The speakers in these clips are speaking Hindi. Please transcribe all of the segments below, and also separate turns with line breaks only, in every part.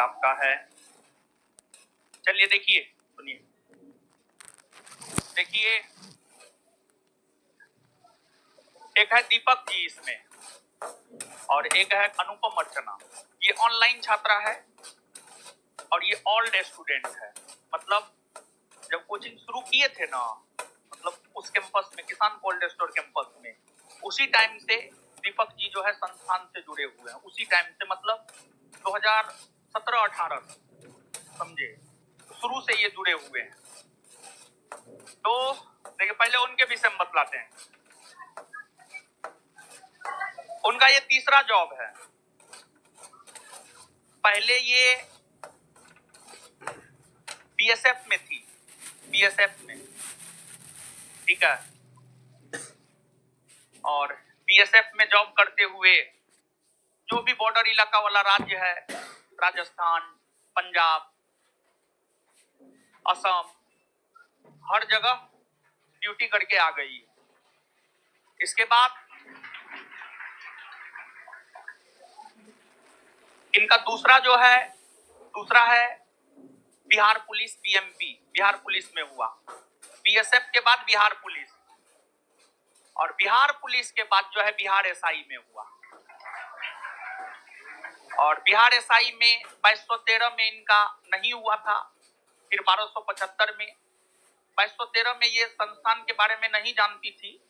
आपका है। चलिए देखिए, सुनिए, देखिए एक है दीपक जी इसमें और एक है अनुपम अर्चना। ये ऑनलाइन छात्रा है और ये ओल्ड स्टूडेंट है। मतलब जब कोचिंग शुरू किए थे ना, मतलब उस कैंपस में, किसान कोल्ड स्टोर कैंपस में, उसी टाइम से दीपक जी जो है संस्थान से जुड़े हुए हैं। उसी टाइम से मतलब 2017-18 समझे, शुरू से ये जुड़े हुए हैं। तो देखिए, पहले उनके विषय में बतलाते हैं। उनका ये तीसरा जॉब है। पहले ये बीएसएफ में थी, बीएसएफ में, ठीक है। और बीएसएफ में जॉब करते हुए जो भी बॉर्डर इलाका वाला राज्य है, राजस्थान, पंजाब, असम, हर जगह ड्यूटी करके आ गई। इसके बाद इनका दूसरा है Bihar police, BMP, Bihar police में हुआ। बीएसएफ के बाद बिहार पुलिस, और बिहार पुलिस के बाद जो है बिहार एसआई में हुआ। और बिहार एसआई में 2213 में इनका नहीं हुआ था, फिर 1275 में। 2213 में ये संस्थान के बारे में नहीं जानती थी,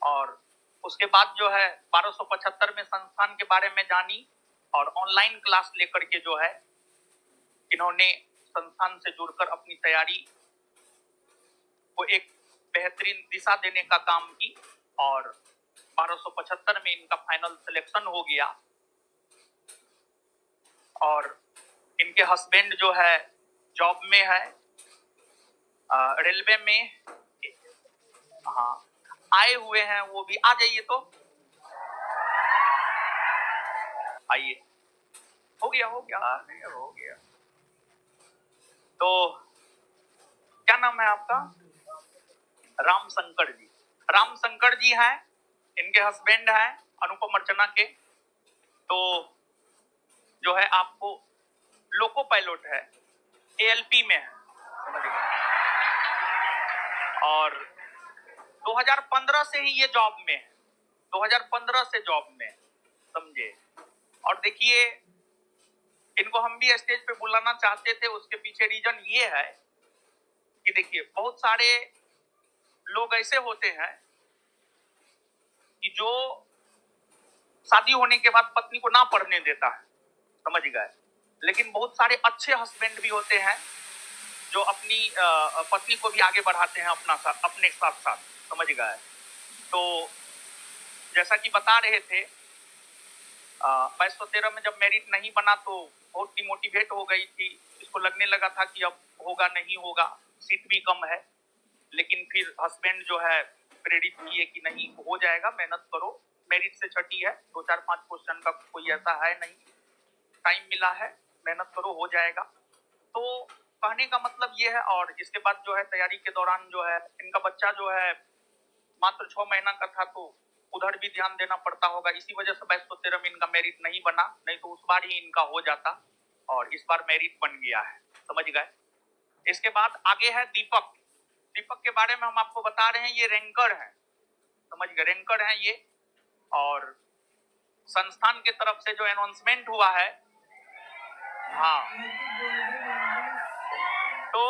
और उसके बाद जो है 1275 में संस्थान के बारे में जानी, और ऑनलाइन क्लास लेकर के जो है इन्होंने संस्थान से जुड़कर अपनी तैयारी को एक बेहतरीन दिशा देने का काम की, और 1275 में इनका फाइनल सिलेक्शन हो गया। और इनके हस्बैंड जो है जॉब में है, रेलवे में। हाँ, आए हुए हैं वो भी। आ जाइए, तो आइए। हो गया नहीं हो गया। तो क्या नाम है आपका? राम शंकर जी। राम शंकर जी हैं, इनके हस्बैंड हैं अनुपम अर्चना के। तो जो है आपको लोको पायलट है, एएलपी में है, समझ गए। और 2015 से ही ये जॉब में है, 2015 से जॉब में, समझे। और देखिए, इनको हम भी स्टेज पे बुलाना चाहते थे, उसके पीछे रीजन ये है कि देखिए, बहुत सारे लोग ऐसे होते हैं कि जो शादी होने के बाद पत्नी को ना पढ़ने देता है, समझ गए। लेकिन बहुत सारे अच्छे हस्बैंड भी होते हैं जो अपनी पत्नी को भी आगे बढ़ाते हैं अपने साथ साथ, समझ गए। तो जैसा कि बता रहे थे, 2213 में जब मेरिट नहीं बना तो बहुत डिमोटिवेट हो गई थी। इसको लगने लगा था कि अब होगा नहीं होगा, सीट भी कम है। लेकिन फिर हस्बैंड जो है प्रेरित किए कि नहीं, हो जाएगा, मेहनत करो, मेरिट से छठी है, 2-4-5 क्वेश्चन का कोई ऐसा है नहीं, टाइम मिला है, मेहनत करो, हो जाएगा। तो कहने का मतलब ये है। और इसके बाद जो है तैयारी के दौरान जो है इनका बच्चा जो है मात्र 6 महीना का था, तो उधर भी ध्यान देना पड़ता होगा। इसी वजह से 2213 में इनका मेरिट नहीं बना, नहीं तो उस बार ही इनका हो जाता, और इस बार मेरिट बन गया है, समझ गए। इसके बाद आगे है दीपक। दीपक के बारे में हम आपको बता रहे हैं, ये रैंकर है, समझ गए, रैंकर है ये। और संस्थान के तरफ से जो अनाउंसमेंट हुआ है, हाँ, तो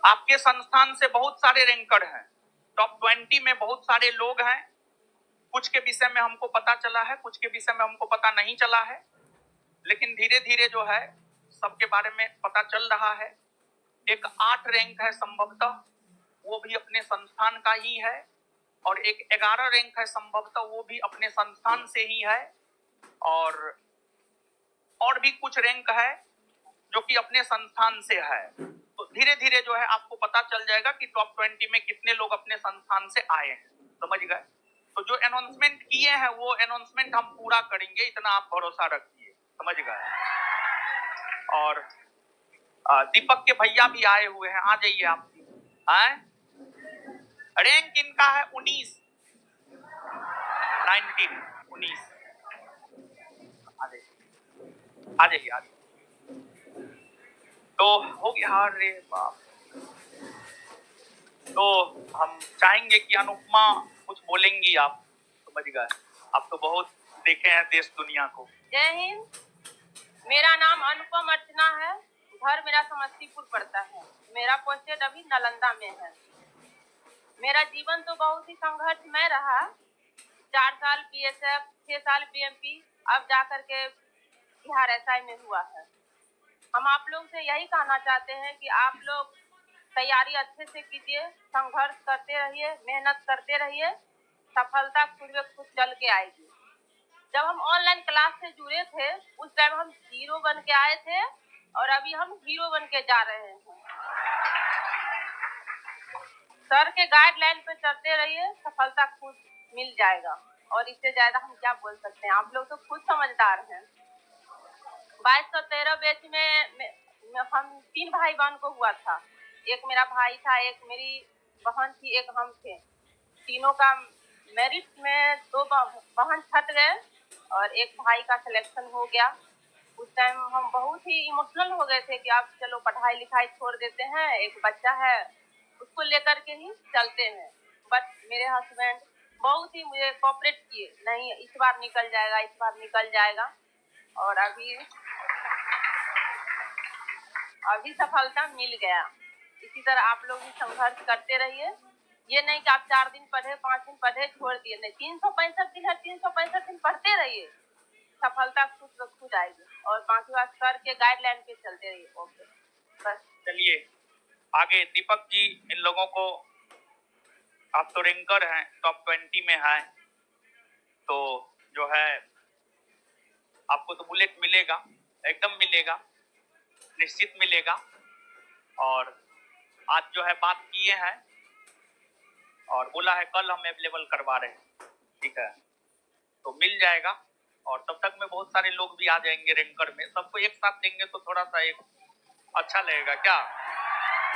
आपके संस्थान से बहुत सारे रैंकर हैं, टॉप 20 में बहुत सारे लोग हैं। कुछ के विषय में हमको पता चला है, कुछ के विषय में हमको पता नहीं चला है, लेकिन धीरे धीरे जो है सबके बारे में पता चल रहा है। एक 8 रैंक है संभवतः, वो भी अपने संस्थान का ही है, और एक 11 रैंक है संभवतः, वो भी अपने संस्थान से ही है। और भी कुछ रैंक है जो कि अपने संस्थान से है। तो धीरे धीरे जो है आपको पता चल जाएगा कि टॉप 20 में कितने लोग अपने संस्थान से आए हैं, समझ गए। तो जो अनाउंसमेंट किए हैं वो अनाउंसमेंट हम पूरा करेंगे, इतना आप भरोसा रखिए, समझ गए। और दीपक के भैया भी आए हुए हैं, आ जाइए आप। रैंक इनका है 19। आ जाइए। आ जाइए, आ जाइए। तो हो गया, अरे बाप। तो हम चाहेंगे कि अनुपमा कुछ बोलेंगी आप, समझ गए, आप तो बहुत देखे हैं देश दुनिया को।
जय हिंद। मेरा नाम अनुपम अर्चना है। घर मेरा समस्तीपुर पड़ता है। मेरा पोस्टेड अभी नालंदा में है। मेरा जीवन तो बहुत ही संघर्षमय रहा। 4 साल बीएसएफ, 6 साल बीएमपी, अब जाकर के बिहार एसआई में हुआ है। हम आप लोग से यही कहना चाहते हैं कि आप लोग तैयारी अच्छे से कीजिए, संघर्ष करते रहिए, मेहनत करते रहिए, सफलता खुद ब खुद चल के आएगी। जब हम ऑनलाइन क्लास से जुड़े थे उस टाइम हम 0 बन के आए थे और अभी हम हीरो बन के जा रहे हैं। सर के गाइडलाइन पे चलते रहिए, सफलता खुद मिल जाएगा। और इससे ज्यादा हम क्या बोल सकते हैं, आप लोग तो खुद समझदार हैं। 2213 बैच में हम 3 भाई बहन को हुआ था। एक मेरा भाई था, एक मेरी बहन थी, एक हम थे। तीनों का मेरिट में 2 बहन छट गए और एक भाई का सिलेक्शन हो गया। उस टाइम हम बहुत ही इमोशनल हो गए थे कि अब चलो पढ़ाई लिखाई छोड़ देते हैं, एक बच्चा है उसको लेकर के ही चलते हैं। बट मेरे हस्बैंड बहुत ही मुझे कोऑपरेट किए, नहीं इस बार निकल जाएगा, इस बार निकल जाएगा। और अभी सफलता मिल गया। इसी तरह आप लोग भी संघर्ष करते रहिए। ये नहीं कि आप 4 दिन पढ़े, 5 दिन पढ़े, छोड़ दिए, नहीं, 365 दिन है, 365 दिन पढ़ते रहिए, सफलता खुद ब खुद आएगी। और बाकी बात सर के गाइडलाइन पे चलते रहिए। ओके, बस।
चलिए आगे दीपक जी, इन लोगों को, आप तो रैंकर हैं, टॉप 20 में हैं, तो जो है आपको तो बुलेट मिलेगा, एकदम मिलेगा, निश्चित मिलेगा। और आज जो है बात किए हैं और बोला है कल हम अवेलेबल करवा रहे हैं, ठीक है, तो मिल जाएगा। और तब तक में बहुत सारे लोग भी आ जाएंगे रैंकर में, सबको एक साथ देंगे तो थोड़ा सा एक अच्छा लगेगा क्या।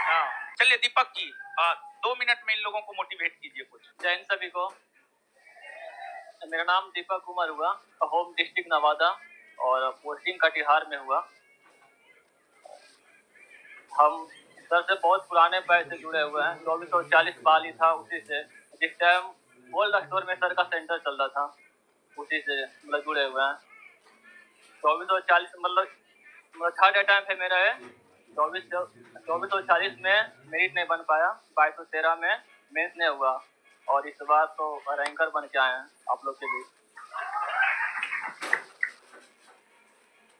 हाँ चलिए दीपक जी, 2 मिनट में इन लोगों को मोटिवेट कीजिए कुछ।
जय हिंद सभी को। मेरा नाम दीपक कुमार हुआ, होम डिस्ट्रिक्ट नवादा और पोस्टिंग कटिहार में हुआ। हम सर से बहुत पुराने बैच से जुड़े हुए हैं। 2440 बाल ही था उसी से, जिस टाइम गोल्ड स्टोर में सर का सेंटर चल रहा था, उसी से मतलब जुड़े हुए हैं। 2440 मतलब थर्ड अटैम्प्ट है मेरा है। 2440 में मेरिट नहीं बन पाया, 2213 में मेंस नहीं हुआ और इस बार तो रैंकर बन के आए हैं आप लोग के बीच।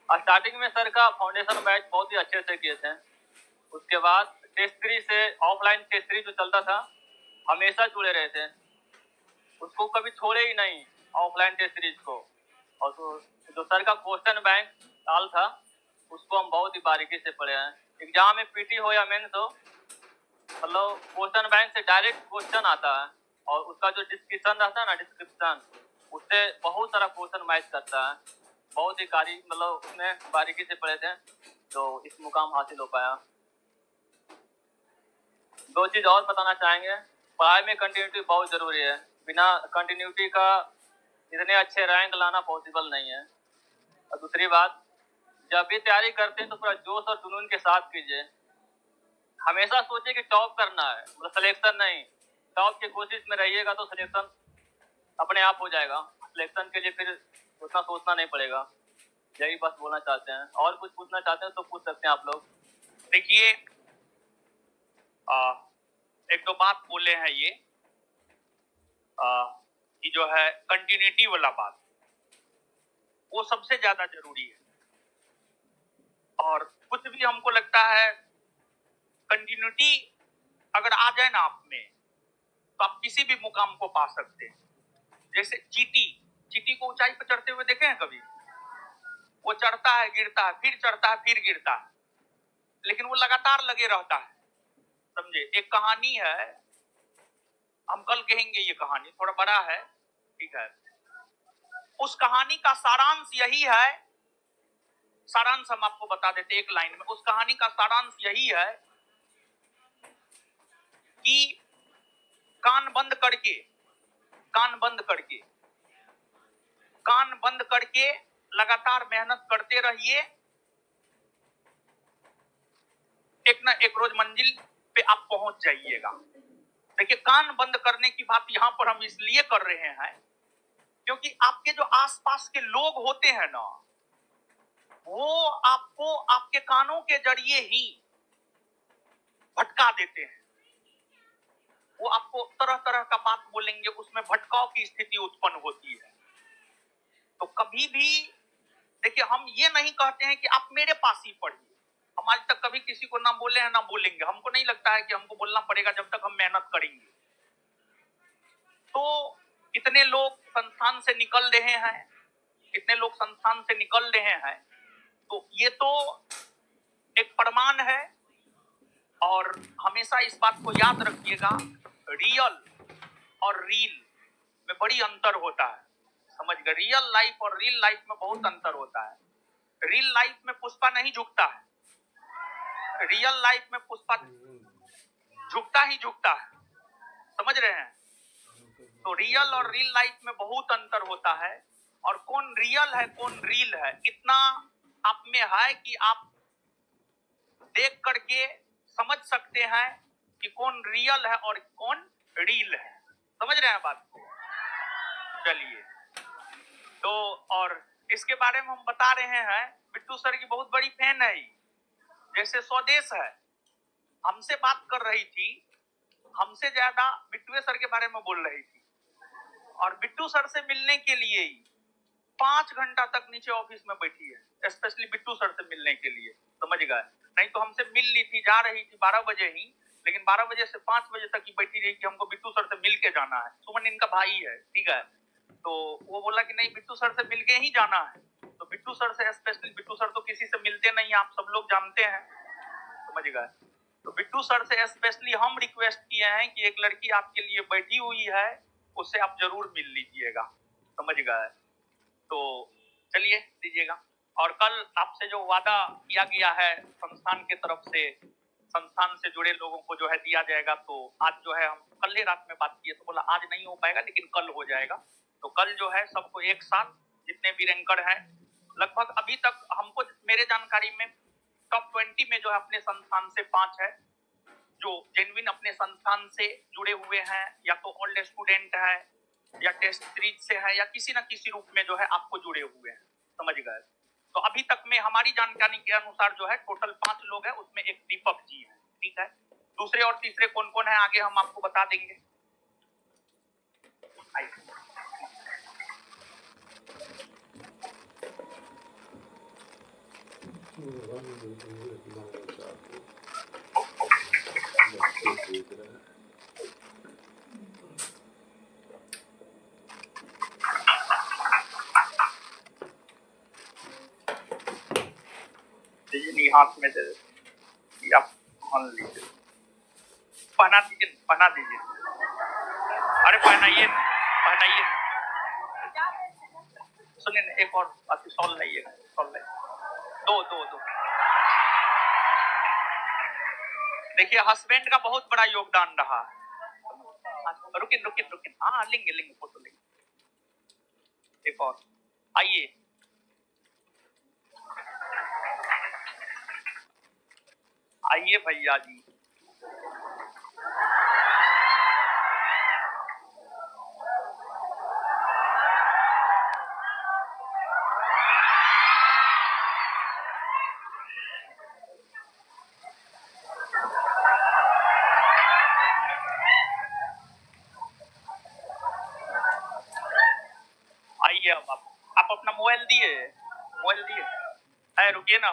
स्टार्टिंग में सर का फाउंडेशन बैच बहुत ही अच्छे से किए थे। उसके बाद टेस्ट 3 से ऑफलाइन टेस्ट 3 जो चलता था, हमेशा जुड़े रहे थे, उसको कभी छोड़े ही नहीं ऑफलाइन टेस्ट सीरीज को। और जो सर का क्वेश्चन बैंक डाल था उसको हम बहुत ही बारीकी से पढ़े हैं। एग्जाम में पीटी हो या मेंस हो, मतलब क्वेश्चन बैंक से डायरेक्ट क्वेश्चन आता है और उसका जो डिस्क्रिप्शन रहता है ना, डिस्क्रिप्शन उससे बहुत सारा क्वेश्चन मैच करता है। बहुत ही मतलब उसमें बारीकी से पढ़े थे तो इस मुकाम हासिल हो पाया। 2 चीज़ और बताना चाहेंगे, पढ़ाई में कंटिन्यूटी बहुत ज़रूरी है। बिना कंटिन्यूटी का इतने अच्छे रैंक लाना पॉसिबल नहीं है। और दूसरी बात, जब भी तैयारी करते हैं तो पूरा जोश और जुनून के साथ कीजिए। हमेशा सोचिए कि टॉप करना है, मतलब सिलेक्शन नहीं। टॉप की कोशिश में रहिएगा तो सिलेक्शन अपने आप हो जाएगा। सिलेक्शन के लिए फिर उतना सोचना नहीं पड़ेगा। यही बस बोलना चाहते हैं। और कुछ पूछना चाहते हैं तो पूछ सकते हैं आप लोग।
देखिए एक दो बात बोले हैं ये कि जो है कंटिन्यूटी वाला बात, वो सबसे ज्यादा जरूरी है। और कुछ भी हमको लगता है कंटिन्यूटी अगर आ जाए ना आप में, तो आप किसी भी मुकाम को पा सकते हैं। जैसे चींटी को ऊंचाई पर चढ़ते हुए देखे हैं कभी? वो चढ़ता है, गिरता है, फिर चढ़ता है, फिर गिरता है, लेकिन वो लगातार लगे रहता है। समझे? एक कहानी है, हम कल कहेंगे, ये कहानी थोड़ा बड़ा है, ठीक है। उस कहानी का सारांश यही है, सारांश हम आपको बता देते एक लाइन में। उस कहानी का सारांश यही है कि कान बंद करके लगातार मेहनत करते रहिए, एक ना एक रोज मंजिल पे आप पहुंच जाइएगा। देखिए, कान बंद करने की बात यहां पर हम इसलिए कर रहे हैं क्योंकि आपके जो आसपास के लोग होते हैं ना, वो आपको आपके कानों के जरिए ही भटका देते हैं। वो आपको तरह तरह का बात बोलेंगे, उसमें भटकाव की स्थिति उत्पन्न होती है। तो कभी भी देखिए, हम ये नहीं कहते हैं कि आप मेरे पास ही पढ़िए। हम आज तक कभी किसी को ना बोले हैं ना बोलेंगे। हमको नहीं लगता है कि हमको बोलना पड़ेगा जब तक हम मेहनत करेंगे। तो इतने लोग संस्थान से निकल रहे हैं, इतने लोग संस्थान से निकल रहे हैं, तो ये तो एक प्रमाण है। और हमेशा इस बात को याद रखिएगा, रियल और रील में बड़ी अंतर होता है। समझ गए? रियल लाइफ और रील लाइफ में बहुत अंतर होता है। रियल लाइफ में पुष्पा नहीं झुकता है, रियल लाइफ में पुष्पा झुकता ही झुकता है। समझ रहे हैं? तो रियल और रील लाइफ में बहुत अंतर होता है। और कौन रियल है कौन रील है, इतना आप में है कि आप देख करके समझ सकते हैं कि कौन रियल है और कौन रील है। समझ रहे हैं बात को? चलिए, तो और इसके बारे में हम बता रहे हैं। बिट्टू सर की बहुत बड़ी फैन है। जैसे स्वदेश है, हमसे बात कर रही थी, हमसे ज्यादा बिट्टू सर के बारे में बोल रही थी। और बिट्टू सर से मिलने के लिए ही 5 घंटा तक नीचे ऑफिस में बैठी है, स्पेशली बिट्टू सर से मिलने के लिए। समझ गए? नहीं तो हमसे मिल ली थी, जा रही थी 12 बजे ही, लेकिन 12 बजे से 5 बजे तक ही बैठी रही कि हमको बिट्टू सर से मिल के जाना है। सुमन इनका भाई है, ठीक है? तो वो बोला कि नहीं, बिट्टू सर से मिल के ही जाना है। तो बिट्टू सर से स्पेशली, बिट्टू सर तो किसी से मिलते नहीं, आप सब लोग जानते हैं। समझ गए? तो बिट्टू सर से स्पेशली हम रिक्वेस्ट किए हैं कि एक लड़की आपके लिए बैठी हुई है, उससे आप जरूर मिल लीजिएगा। समझ गए? तो चलिए, दीजिएगा। और कल आपसे जो वादा किया गया है संस्थान के तरफ से, संस्थान से जुड़े लोगों को जो है दिया जाएगा, तो आज जो है हम कल ही रात में बात किए, तो बोला आज नहीं हो पाएगा लेकिन कल हो जाएगा। तो कल जो है सबको एक साथ, जितने भी रैंकर हैं, लगभग अभी तक हमको मेरे जानकारी में टॉप 20 में जो है अपने संस्थान से 5 है जो जेन्युइन अपने संस्थान से जुड़े हुए हैं, या तो ओल्ड स्टूडेंट है, या टेस्ट सीरीज से है, या किसी न किसी रूप में जो है आपको जुड़े हुए हैं। समझ गए? तो अभी तक में हमारी जानकारी के अनुसार जो है टोटल 5 लोग हैं, उसमें एक दीपक जी है। ठीक है? दूसरे और तीसरे कौन कौन है आगे हम आपको बता देंगे। दीजिए, हाथ में दे दे, आप मान लीजिए, पहना दीजिए, पहना दीजिए। अरे पहनाइए, पहनाइए। सुनिए ना, एक और आपकी सॉल लाइएगा, सॉल लाइए। दो दो दो। देखिए, हस्बैंड का बहुत बड़ा योगदान रहा है। रुकिन रुकिन रुकिन, हाँ लेंगे लेंगे, फोटो लेंगे। एक और आइए। आइए भैया जी। आइए, अब आप अपना मोबाइल दिए, मोबाइल दिए। रुकिए ना,